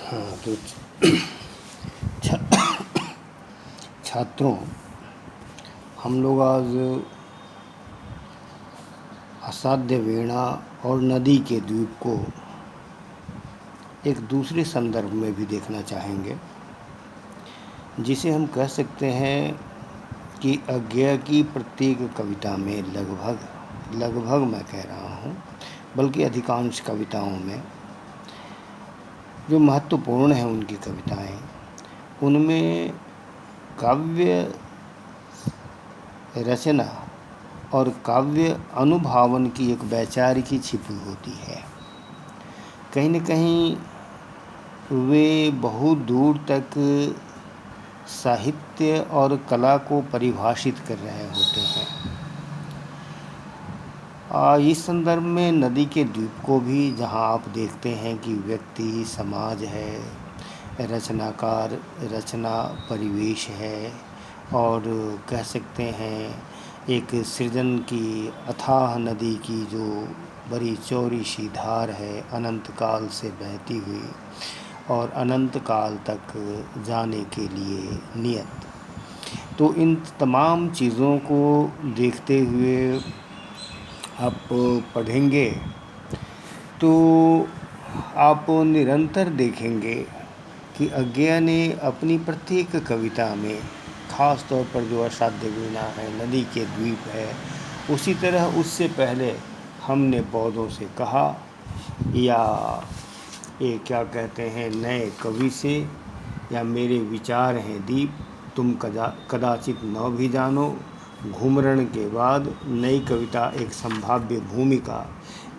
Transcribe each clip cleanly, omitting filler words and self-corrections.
हाँ तो छात्रों, हम लोग आज असाध्य वीणा और नदी के द्वीप को एक दूसरे संदर्भ में भी देखना चाहेंगे, जिसे हम कह सकते हैं कि अज्ञेय की प्रत्येक कविता में लगभग मैं कह रहा हूँ, बल्कि अधिकांश कविताओं में जो महत्वपूर्ण हैं उनकी कविताएं, उनमें काव्य रचना और काव्य अनुभावन की एक वैचारिकी छिपी होती है। कहीं न कहीं वे बहुत दूर तक साहित्य और कला को परिभाषित कर रहे होते हैं। इस संदर्भ में नदी के द्वीप को भी, जहाँ आप देखते हैं कि व्यक्ति, समाज है, रचनाकार, रचना परिवेश है, और कह सकते हैं एक सृजन की अथाह नदी की जो बड़ी चौड़ी सी धार है, अनंत काल से बहती हुई और अनंत काल तक जाने के लिए नियत। तो इन तमाम चीज़ों को देखते हुए आप पढ़ेंगे तो आप निरंतर देखेंगे कि अज्ञेय ने अपनी प्रत्येक कविता में, ख़ास तौर पर जो असाध्य वीणा है, नदी के द्वीप है, उसी तरह उससे पहले हमने पौधों से कहा, या ये क्या कहते हैं नए कवि से, या मेरे विचार हैं दीप तुम कदाचित न भी जानो, घूमरण के बाद नई कविता एक संभाव्य भूमिका,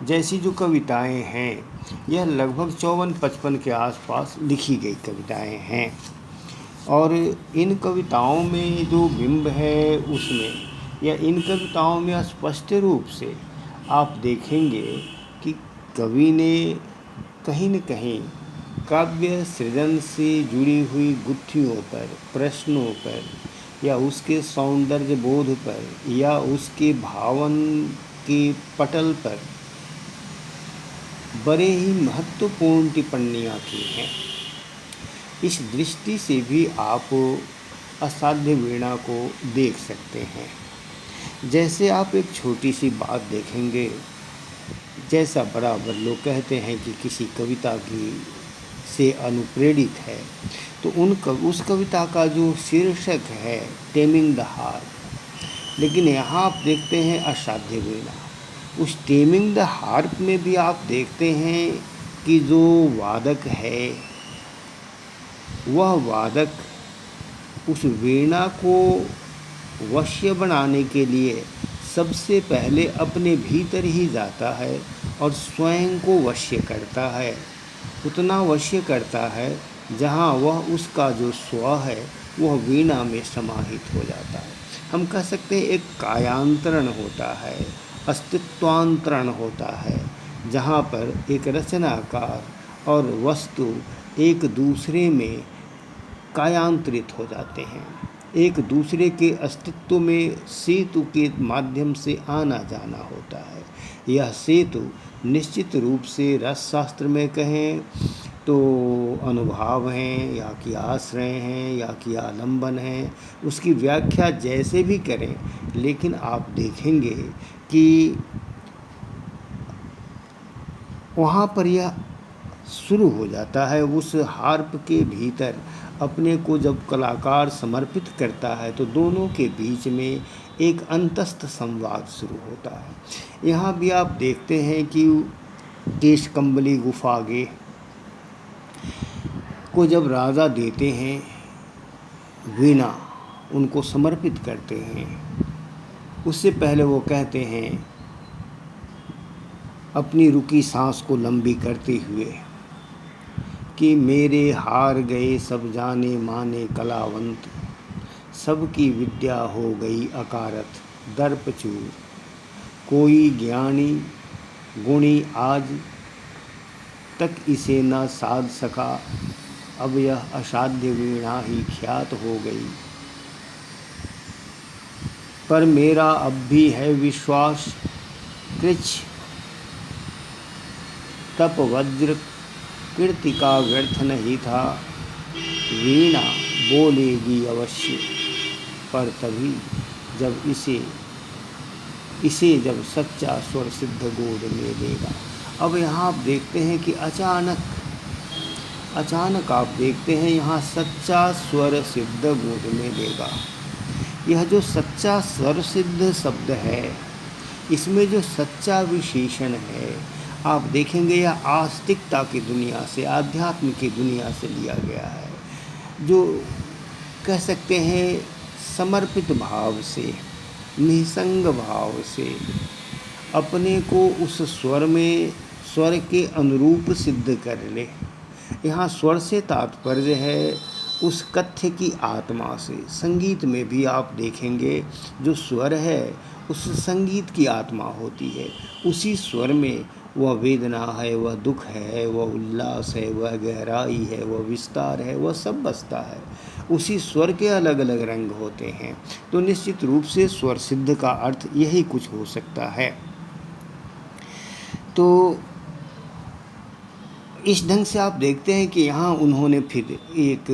जैसी जो कविताएं हैं, यह लगभग 54-55 के आसपास लिखी गई कविताएं हैं। और इन कविताओं में जो बिंब है उसमें, या इन कविताओं में स्पष्ट रूप से आप देखेंगे कि कवि ने कहीं न कहीं काव्य सृजन से जुड़ी हुई गुत्थियों पर, प्रश्नों पर, या उसके सौंदर्य बोध पर, या उसके भावन के पटल पर बड़े ही महत्वपूर्ण टिप्पणियाँ की हैं। इस दृष्टि से भी आप असाध्य वीणा को देख सकते हैं। जैसे आप एक छोटी सी बात देखेंगे, जैसा बराबर लोग कहते हैं कि किसी कविता की से अनुप्रेरित है, तो उस कविता का जो शीर्षक है टेमिंग द हार्प, लेकिन यहाँ आप देखते हैं असाध्य वीणा। उस टेमिंग द हार्प में भी आप देखते हैं कि जो वादक है, वह वादक उस वीणा को वश्य बनाने के लिए सबसे पहले अपने भीतर ही जाता है और स्वयं को वश्य करता है। उतना वश्य करता है जहाँ वह उसका जो स्व है वह वीणा में समाहित हो जाता है। हम कह सकते हैं एक कायांतरण होता है, अस्तित्वांतरण होता है, जहाँ पर एक रचनाकार और वस्तु एक दूसरे में कायांतरित हो जाते हैं, एक दूसरे के अस्तित्व में सेतु के माध्यम से आना जाना होता है। यह सेतु निश्चित रूप से रसशास्त्र में कहें तो अनुभाव हैं, या कि आश्रय हैं, या कि आलंबन हैं, उसकी व्याख्या जैसे भी करें, लेकिन आप देखेंगे कि वहाँ पर यह शुरू हो जाता है। उस हार्प के भीतर अपने को जब कलाकार समर्पित करता है तो दोनों के बीच में एक अंतस्थ संवाद शुरू होता है। यहाँ भी आप देखते हैं कि केशकम्बली गुफागे को जब राजा देते हैं वीणा, उनको समर्पित करते हैं, उससे पहले वो कहते हैं अपनी रुकी सांस को लंबी करते हुए कि मेरे हार गए सब जाने माने कलावंत, सबकी विद्या हो गई अकारथ दर्पचूर, कोई ज्ञानी गुणी आज तक इसे न साध सका, अब यह असाध्य वीणा ही ख्यात हो गई। पर मेरा अब भी है विश्वास, कृच्छ तप वज्र कीर्ति का व्यर्थ नहीं था, वीणा बोलेगी अवश्य, पर तभी जब इसे जब सच्चा स्वर सिद्ध गोद में लेगा। अब यहाँ आप देखते हैं कि अचानक आप देखते हैं यहाँ सच्चा स्वर सिद्ध गोद में लेगा। यह जो सच्चा स्वर सिद्ध शब्द है, इसमें जो सच्चा विशेषण है, आप देखेंगे यह आस्तिकता की दुनिया से, आध्यात्म की दुनिया से लिया गया है। जो कह सकते हैं समर्पित भाव से, निसंग भाव से अपने को उस स्वर के अनुरूप सिद्ध कर ले। यहाँ स्वर से तात्पर्य है उस कथ्य की आत्मा से। संगीत में भी आप देखेंगे जो स्वर है उस संगीत की आत्मा होती है। उसी स्वर में वह वेदना है, वह दुख है, वह उल्लास है, वह गहराई है, वह विस्तार है, वह सब बसता है। उसी स्वर के अलग अलग रंग होते हैं। तो निश्चित रूप से स्वर सिद्ध का अर्थ यही कुछ हो सकता है। तो इस ढंग से आप देखते हैं कि यहाँ उन्होंने फिर एक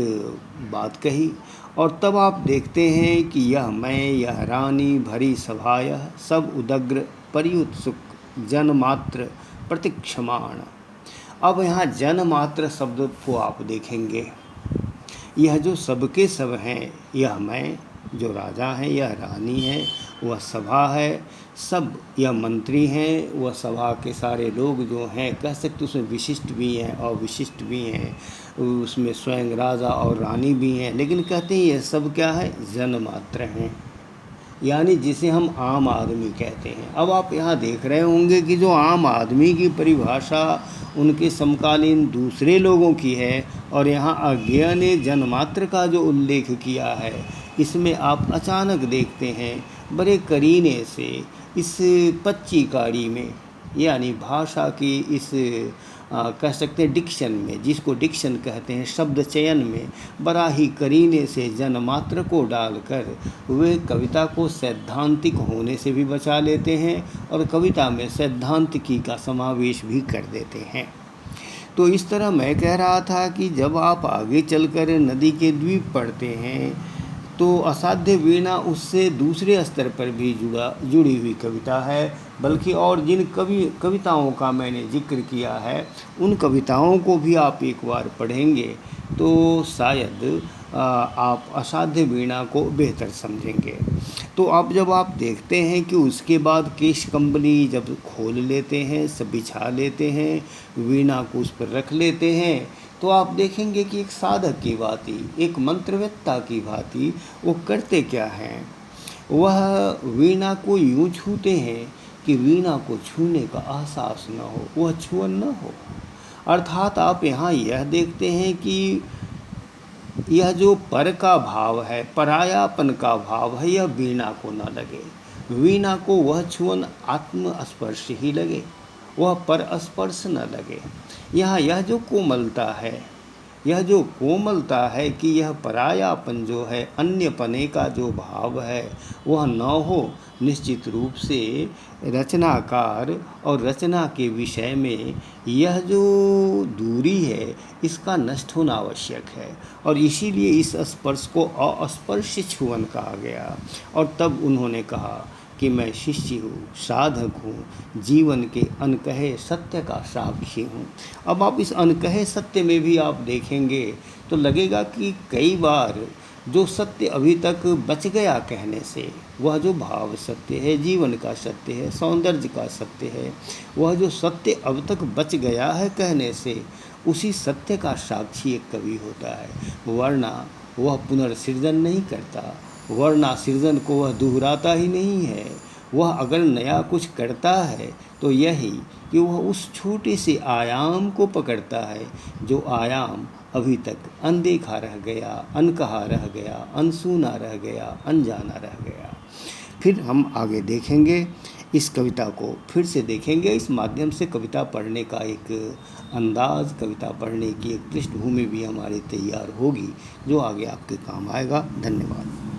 बात कही, और तब आप देखते हैं कि यह मैं, यह रानी भरी सभा, यह सब उदग्र परिउत्सुक जनमात्र प्रतीक्षमाण। अब यहाँ जनमात्र शब्द को आप देखेंगे, यह जो सबके सब हैं, यह मैं जो राजा हैं, यह रानी है, वह सभा है, सब यह मंत्री हैं, वह सभा के सारे लोग जो हैं, कह सकते उसमें विशिष्ट भी हैं और विशिष्ट भी हैं, उसमें स्वयं राजा और रानी भी हैं, लेकिन कहते हैं यह सब क्या है, जनमात्र हैं, यानी जिसे हम आम आदमी कहते हैं। अब आप यहाँ देख रहे होंगे कि जो आम आदमी की परिभाषा उनके समकालीन दूसरे लोगों की है, और यहाँ अज्ञेय ने जनमात्र का जो उल्लेख किया है, इसमें आप अचानक देखते हैं बड़े करीने से इस पच्चीकारी में, यानी भाषा की इस कह सकते हैं डिक्शन में, जिसको डिक्शन कहते हैं, शब्द चयन में बड़ा ही करीने से जनमात्र को डालकर वे कविता को सैद्धांतिक होने से भी बचा लेते हैं और कविता में सैद्धांतिकी का समावेश भी कर देते हैं। तो इस तरह मैं कह रहा था कि जब आप आगे चलकर नदी के द्वीप पढ़ते हैं तो असाध्य वीणा उससे दूसरे स्तर पर भी जुड़ी हुई कविता है, बल्कि और जिन कविताओं का मैंने जिक्र किया है उन कविताओं को भी आप एक बार पढ़ेंगे तो शायद आप असाध्य वीणा को बेहतर समझेंगे। तो अब जब आप देखते हैं कि उसके बाद केश कंबली जब खोल लेते हैं, सब बिछा लेते हैं, वीणा को उस पर रख लेते हैं, तो आप देखेंगे कि एक साधक की भांति, एक मंत्रवेत्ता की भांति वो करते क्या हैं, वह वीणा को यूँ छूते हैं कि वीणा को छूने का एहसास न हो, वह छुअन न हो। अर्थात आप यहाँ यह देखते हैं कि यह जो पर का भाव है, परायापन का भाव है, यह वीणा को न लगे, वीणा को वह छुअन आत्मस्पर्श ही लगे, वह पर स्पर्श न लगे। यहाँ यह जो कोमलता है, यह जो कोमलता है कि यह परायापन जो है, अन्यपने का जो भाव है वह न हो। निश्चित रूप से रचनाकार और रचना के विषय में यह जो दूरी है इसका नष्ट होना आवश्यक है, और इसीलिए इस स्पर्श को अस्पर्श छुअन कहा गया। और तब उन्होंने कहा कि मैं शिष्य हूँ, साधक हूँ, जीवन के अनकहे सत्य का साक्षी हूँ। अब आप इस अनकहे सत्य में भी आप देखेंगे तो लगेगा कि कई बार जो सत्य अभी तक बच गया कहने से, वह जो भाव सत्य है, जीवन का सत्य है, सौंदर्य का सत्य है, वह जो सत्य अब तक बच गया है कहने से, उसी सत्य का साक्षी एक कवि होता है, वरना वह पुनर्सृजन नहीं करता, वरना सृजन को वह दोहराता ही नहीं है। वह अगर नया कुछ करता है तो यही कि वह उस छोटे से आयाम को पकड़ता है जो आयाम अभी तक अनदेखा रह गया, अनकहा रह गया, अनसुना रह गया, अनजाना रह गया। फिर हम आगे देखेंगे, इस कविता को फिर से देखेंगे, इस माध्यम से कविता पढ़ने का एक अंदाज़, कविता पढ़ने की एक पृष्ठभूमि भी हमारी तैयार होगी जो आगे आपके काम आएगा। धन्यवाद।